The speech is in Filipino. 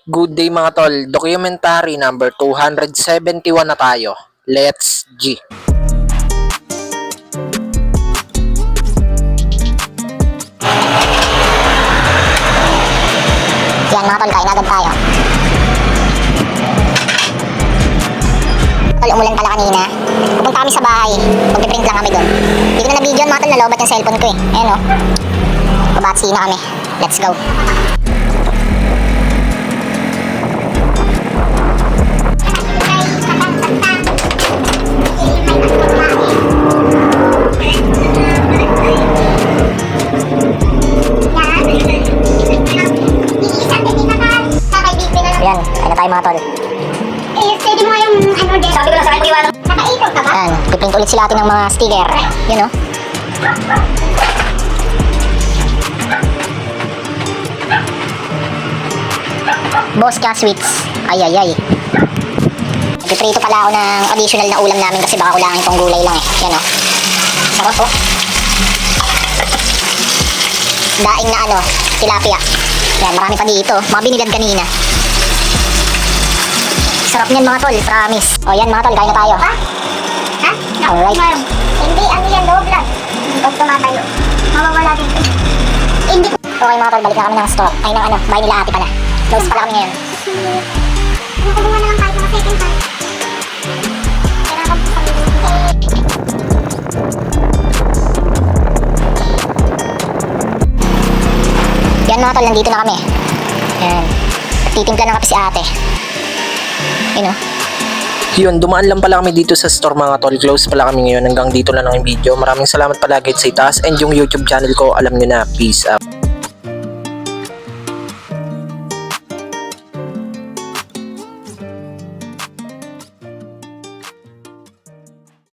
Good day mga tol, documentary number 271 na tayo. Let's G! Yan mga tol, kain agad tayo. Tol, umulan pala kanina. Pupunta kami sa bahay. Magpiprint lang kami doon. Hindi ko na na-video mga tol, nalobat yung cellphone ko eh. Ayan o. Babatsi na kami. Let's go. Ayan, kain na tayo mga tol. Pwede mo nga yung ano din. Sabi ko lang sa akin, iwan. Nakaikot ka ba? Ayan, piprint ulit sila atin ng mga sticker. Yun o. Boss ka sweets. Ay ay ay. Nagpiprito pala ako ng additional na ulam namin kasi baka kulangin itong gulay lang eh. Yan o. Sarap o. Daing na ano, tilapia. Yan, marami pa dito. Mga binilad kanina. Sarap niyan mga tol, promise. O yan mga tol, kain na tayo. Ha? Ha? Alright. Hindi, ano yan, loob lang. Pag tumatayo, mawawala din. Hindi ko. Okay mga tol, balik na kami ng store. Ay, ng ano, bahay nila ate pala. Close pala kami ngayon. Kumuha na lang kahit mga second time. Kailangan ko sa Yan mga tol, nandito na kami. Yan. Titimpla ng kape si ate. Yun o. Yun, dumaan lang pala kami dito sa store mga tol. Close pala kami ngayon. Hanggang dito lang ang video. Maraming salamat pala guys sa itaas. And yung YouTube channel ko, alam nyo na. Peace out.